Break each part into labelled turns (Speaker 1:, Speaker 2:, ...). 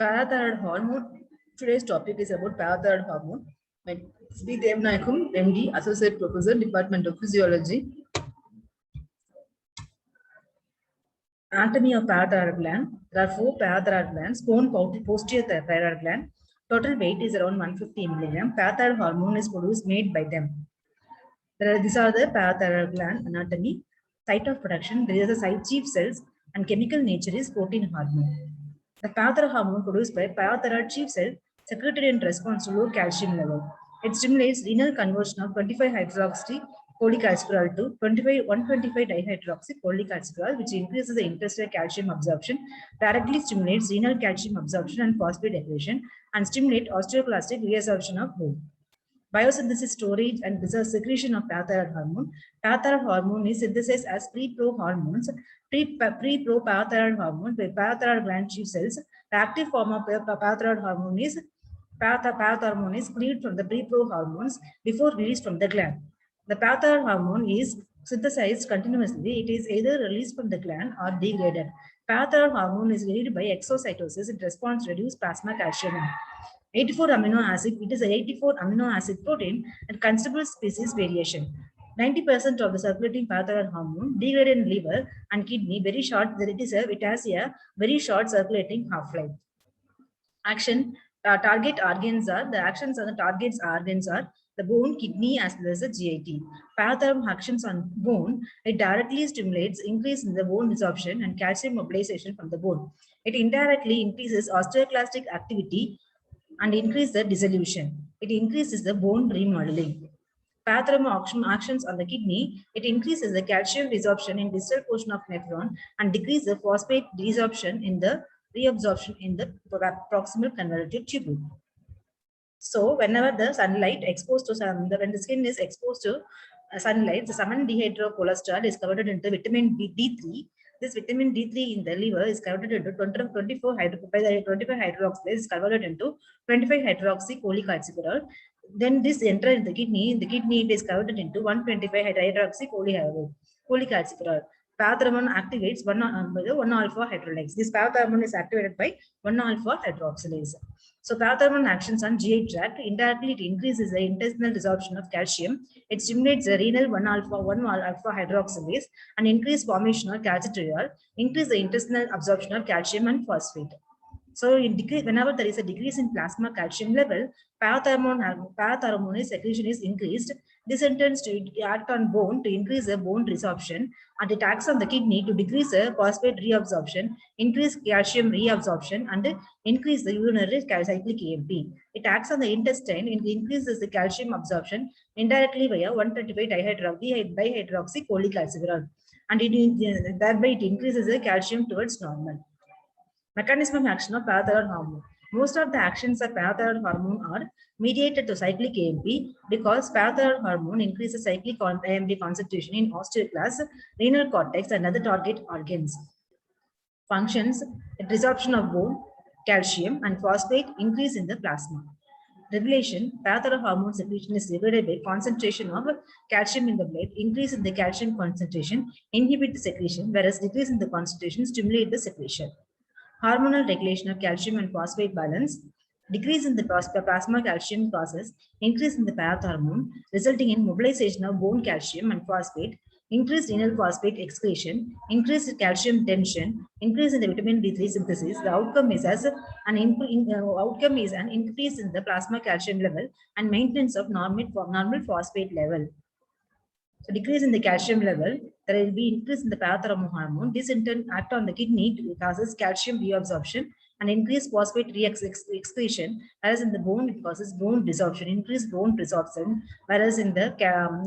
Speaker 1: Parathyroid hormone. Today's topic is about parathyroid hormone. My Sri Devnayakum, MD, Associate Professor, Department of Physiology. Anatomy of parathyroid gland. There are 4 parathyroid glands. Cone posterior thyroid gland. Total weight is around 150 milligram. Parathyroid hormone is produced made by them. These are the parathyroid gland anatomy. Site of production. There is a site chief cells and chemical nature is protein hormone. The parathyroid hormone produced by parathyroid chief cell secreted in response to low calcium level. It stimulates renal conversion of 25-hydroxy cholecalciferol to 125 dihydroxy cholecalciferol, which increases the intestinal calcium absorption, directly stimulates renal calcium absorption and phosphate degradation, and stimulate osteoclastic reabsorption of bone. Biosynthesis, storage, and secretion of parathyroid hormone. Parathyroid hormone is synthesized as pre-pro hormones. Pre-pro parathyroid hormone by parathyroid gland chief cells. The active form of parathyroid hormone is cleaved from the pre-pro hormones before released from the gland. The parathyroid hormone is synthesized continuously. It is either released from the gland or degraded. Parathyroid hormone is released by exocytosis in response to reduced plasma calcium. 84 amino acid, it is a 84 amino acid protein and considerable species variation. 90% of the circulating parathyroid hormone degraded in liver and kidney very short, it has a very short circulating half-life. Action, target organs are, the actions on the target's organs are the bone, kidney, as well as the GIT. Parathyroid actions on bone, it directly stimulates increase in the bone resorption and calcium mobilization from the bone. It indirectly increases osteoclastic activity and increase the dissolution. It increases the bone remodeling. Parathyroid actions on the kidney, it increases the calcium resorption in distal portion of nephron and decreases the phosphate resorption in the reabsorption in the proximal convoluted tubule. So whenever the sunlight exposed to when the skin is exposed to sunlight, the 7-dehydrocholesterol is converted into vitamin D3. This vitamin D3 in the liver is converted into 25 hydroxylase is converted into 25 hydroxy cholecalciferol. Then this enters in the kidney. In the kidney, it is converted into 125 hydroxy cholecalciferol. Parathyroid activates 1-alpha hydrolase. This parathyroid is activated by 1-alpha hydroxylase. So parathyroid actions on GI tract, indirectly it increases the intestinal resorption of calcium. It stimulates the renal 1-alpha hydroxylase and increase formation of calcitriol, increase the intestinal absorption of calcium and phosphate. So whenever there is a decrease in plasma calcium level, parathyroid secretion is increased. This intends to act on bone to increase the bone resorption, and it acts on the kidney to decrease the phosphate reabsorption, increase calcium reabsorption, and increase the urinary cyclic AMP. It acts on the intestine and increases the calcium absorption indirectly via 125 dihydroxy cholecalciferol, and thereby it increases the calcium towards normal. Mechanism of action of parathyroid hormone. Most of the actions of parathyroid hormone are mediated to cyclic AMP because parathyroid hormone increases cyclic AMP concentration in osteoclast, renal cortex, and other target organs. Functions: resorption of bone, calcium, and phosphate increase in the plasma. Regulation: parathyroid hormone secretion is regulated by concentration of calcium in the blood. Increase in the calcium concentration inhibit the secretion, whereas decrease in the concentration stimulate the secretion. Hormonal regulation of calcium and phosphate balance. Decrease in the plasma calcium causes increase in the parathyroid hormone, resulting in mobilization of bone calcium and phosphate, increased renal phosphate excretion, increased calcium tension, increase in the vitamin D3 synthesis. The outcome is an increase in the plasma calcium level and maintenance of normal phosphate level. So decrease in the calcium level, there will be increase in the parathyroid hormone. This in turn act on the kidney to causes calcium reabsorption and increase phosphate excretion, whereas in the bone it causes bone resorption, increased bone resorption, whereas in the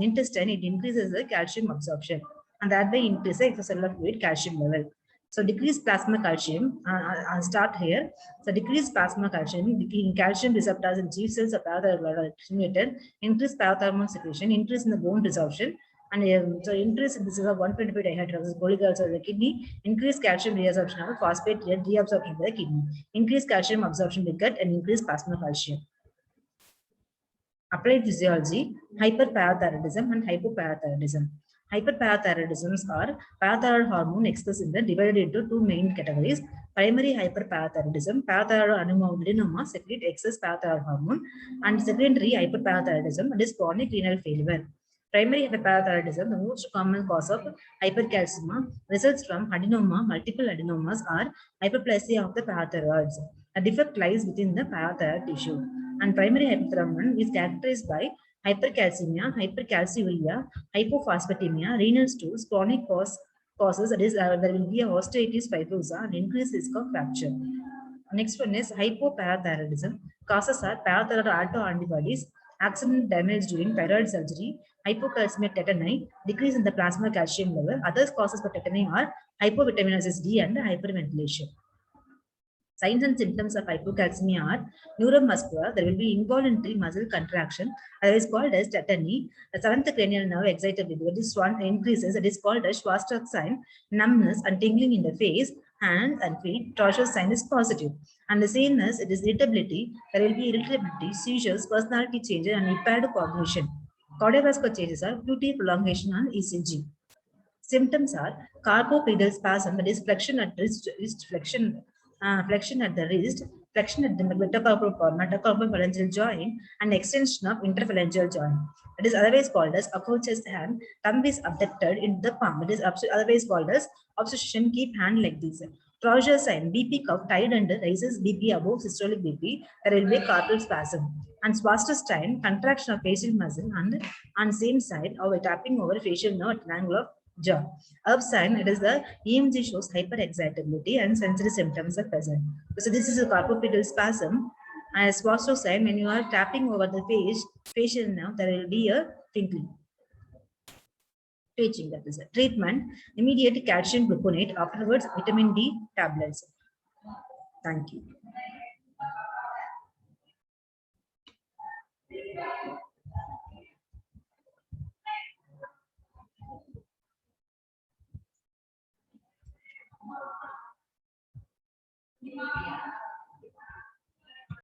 Speaker 1: intestine it increases the calcium absorption and that way increase the extracellular fluid calcium level. So decreased plasma calcium, I'll start here. So decreased plasma calcium, calcium receptors in chief cells of parathyroid are stimulated, increased parathyroid secretion, increase in the bone resorption, and so increase in this is 125 dihydroxy cholecalciferol of the kidney, increase calcium reabsorption of phosphate reabsorption by the kidney, increase calcium absorption by gut, and increase plasma calcium. Applied physiology: hyperparathyroidism and hypoparathyroidism. Hyperparathyroidisms are parathyroid hormone excess in the divided into two main categories: Primary hyperparathyroidism, parathyroid adenoma secrete excess parathyroid hormone, and secondary hyperparathyroidism, that is chronic renal failure. Primary hyperparathyroidism, the most common cause of hypercalcemia, results from adenoma, multiple adenomas, or hyperplasia of the parathyroids. A defect lies within the parathyroid tissue. And primary hyperthyroidism is characterized by hypercalcemia, hypercalciuria, hypophosphatemia, renal stools, chronic causes, that is, there will be a osteoitis fibrosa and increased risk of fracture. Next one is hypoparathyroidism. Causes are parathyroid autoantibodies, accident damage during thyroid surgery, hypocalcemia tetani, decrease in the plasma calcium level. Other causes for tetany are hypovitaminosis D and hyperventilation. Signs and symptoms of hypocalcemia are neuromuscular, there will be involuntary muscle contraction, that is called as tetany. The seventh cranial nerve excitability, that is one increases, that is called as Schwarzschild sign, numbness and tingling in the face, hands and feet. Tortious sign is positive. And the sameness, it is irritability, there will be irritability, seizures, personality changes, and impaired cognition. Cardiovascular changes are QT prolongation and ECG. Symptoms are carpopedal spasm, that is flexion at wrist flexion, flexion at the wrist, flexion at the metatarsophalangeal joint, and extension of interphalangeal joint. It is otherwise called as approaches hand. Thumb is abducted in the palm. It is otherwise called as obstruction. Keep hand like this. Trousers sign, BP cuff tied under raises BP above systolic BP. There will be a carpal spasm. And Schwarzschild contraction of facial muscle and on same side of a tapping over facial nerve at an angle of jaw. Up sign, it is the EMG shows hyperexcitability and sensory symptoms are present. So this is a carpopedal spasm. As Schwarzschild sign, when you are tapping over the facial nerve, there will be a tingling. Twitching, that is a treatment. Immediate calcium gluconate. Afterwards, vitamin D tablets. Thank you.